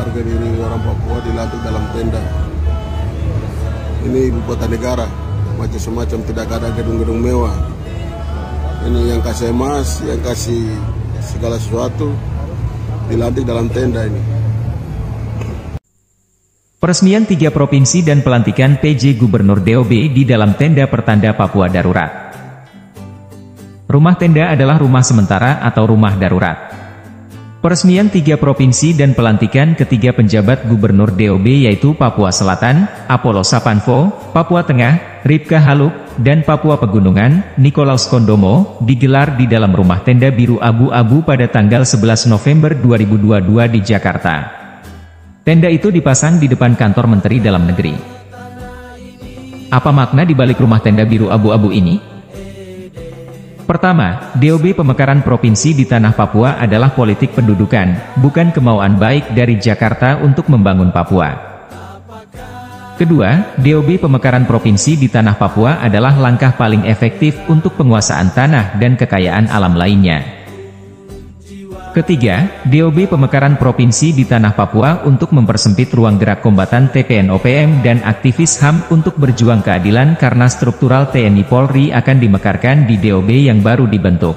harga diri orang Papua dilantik dalam tenda. Ini ibu kota negara, macam-macam, tidak ada gedung-gedung mewah. Ini yang kasih emas, yang kasih segala sesuatu, dilantik dalam tenda ini. Peresmian 3 provinsi dan pelantikan PJ Gubernur DOB di dalam tenda pertanda Papua darurat. Rumah tenda adalah rumah sementara atau rumah darurat. Peresmian 3 provinsi dan pelantikan ketiga penjabat Gubernur DOB yaitu Papua Selatan, Apollo Sapanvo, Papua Tengah, Ripka Haluk, dan Papua Pegunungan, Nikolaus Kondomo, digelar di dalam rumah tenda biru abu-abu pada tanggal 11 November 2022 di Jakarta. Tenda itu dipasang di depan kantor Menteri Dalam Negeri. Apa makna di balik rumah tenda biru abu-abu ini? Pertama, DOB pemekaran provinsi di tanah Papua adalah politik pendudukan, bukan kemauan baik dari Jakarta untuk membangun Papua. Kedua, DOB pemekaran provinsi di tanah Papua adalah langkah paling efektif untuk penguasaan tanah dan kekayaan alam lainnya. Ketiga, DOB pemekaran provinsi di tanah Papua untuk mempersempit ruang gerak kombatan TPNOPM dan aktivis HAM untuk berjuang keadilan karena struktural TNI Polri akan dimekarkan di DOB yang baru dibentuk.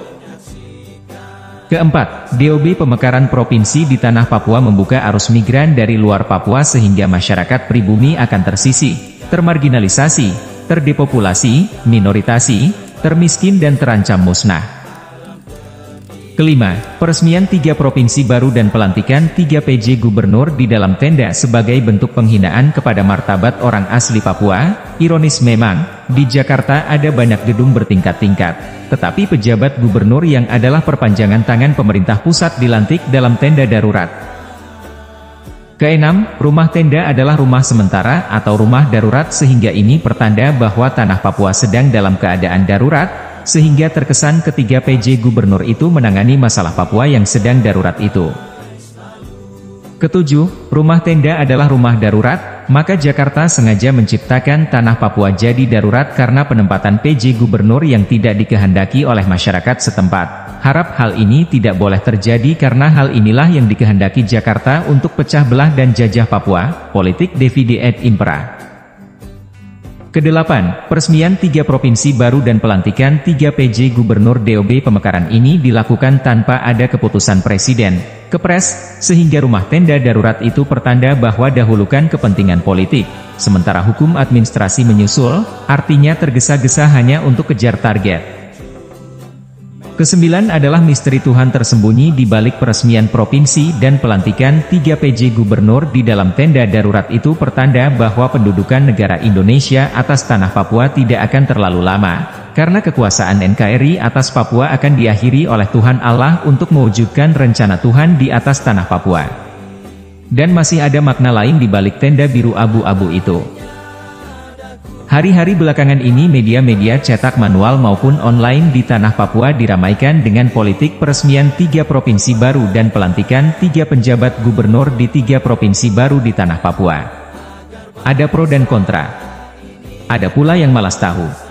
Keempat, DOB pemekaran provinsi di tanah Papua membuka arus migran dari luar Papua sehingga masyarakat pribumi akan tersisih, termarginalisasi, terdepopulasi, minoritasi, termiskin dan terancam musnah. Kelima, peresmian 3 provinsi baru dan pelantikan 3 PJ Gubernur di dalam tenda sebagai bentuk penghinaan kepada martabat orang asli Papua. Ironis memang, di Jakarta ada banyak gedung bertingkat-tingkat, tetapi pejabat gubernur yang adalah perpanjangan tangan pemerintah pusat dilantik dalam tenda darurat. Keenam, rumah tenda adalah rumah sementara atau rumah darurat sehingga ini pertanda bahwa tanah Papua sedang dalam keadaan darurat, sehingga terkesan ketiga PJ Gubernur itu menangani masalah Papua yang sedang darurat itu. Ketujuh, rumah tenda adalah rumah darurat, maka Jakarta sengaja menciptakan tanah Papua jadi darurat karena penempatan PJ Gubernur yang tidak dikehendaki oleh masyarakat setempat. Harap hal ini tidak boleh terjadi karena hal inilah yang dikehendaki Jakarta untuk pecah belah dan jajah Papua, politik divide et impera. Kedelapan, peresmian 3 provinsi baru dan pelantikan 3 PJ Gubernur DOB pemekaran ini dilakukan tanpa ada keputusan Presiden, Kepres, sehingga rumah tenda darurat itu pertanda bahwa dahulukan kepentingan politik, sementara hukum administrasi menyusul, artinya tergesa-gesa hanya untuk kejar target. Kesembilan adalah misteri Tuhan tersembunyi di balik peresmian provinsi dan pelantikan 3 PJ Gubernur di dalam tenda darurat itu pertanda bahwa pendudukan negara Indonesia atas tanah Papua tidak akan terlalu lama, karena kekuasaan NKRI atas Papua akan diakhiri oleh Tuhan Allah untuk mewujudkan rencana Tuhan di atas tanah Papua. Dan masih ada makna lain di balik tenda biru abu-abu itu. Hari-hari belakangan ini media-media cetak manual maupun online di tanah Papua diramaikan dengan politik peresmian 3 provinsi baru dan pelantikan 3 penjabat gubernur di 3 provinsi baru di tanah Papua. Ada pro dan kontra. Ada pula yang malas tahu.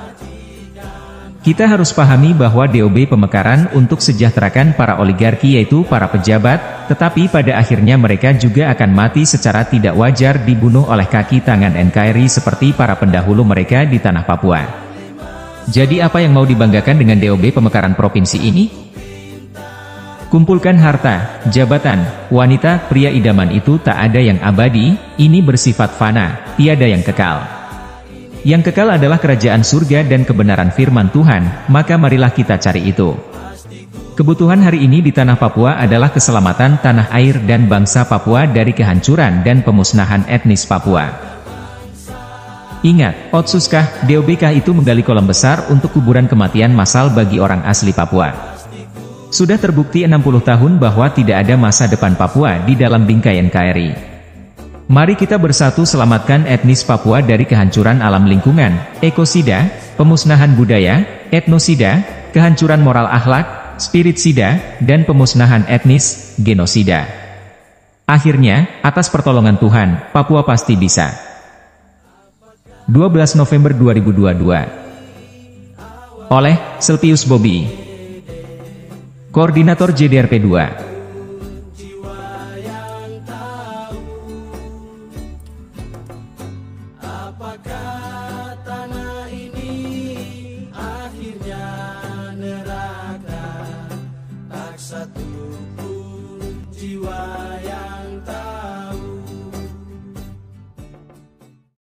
Kita harus pahami bahwa DOB pemekaran untuk sejahterakan para oligarki yaitu para pejabat, tetapi pada akhirnya mereka juga akan mati secara tidak wajar dibunuh oleh kaki tangan NKRI seperti para pendahulu mereka di tanah Papua. Jadi apa yang mau dibanggakan dengan DOB pemekaran provinsi ini? Kumpulkan harta, jabatan, wanita, pria idaman itu tak ada yang abadi, ini bersifat fana, tiada yang kekal. Yang kekal adalah kerajaan surga dan kebenaran firman Tuhan, maka marilah kita cari itu. Kebutuhan hari ini di tanah Papua adalah keselamatan tanah air dan bangsa Papua dari kehancuran dan pemusnahan etnis Papua. Ingat, Otsuskah, DOBkah itu menggali kolam besar untuk kuburan kematian massal bagi orang asli Papua. Sudah terbukti 60 tahun bahwa tidak ada masa depan Papua di dalam bingkai NKRI. Mari kita bersatu selamatkan etnis Papua dari kehancuran alam lingkungan, ekosida, pemusnahan budaya, etnosida, kehancuran moral akhlak, spiritsida, dan pemusnahan etnis, genosida. Akhirnya, atas pertolongan Tuhan, Papua pasti bisa. 12 November 2022. Oleh Selpius Bobby, Koordinator JDRP 2. Apakah tanah ini akhirnya neraka? Tak satu pun jiwa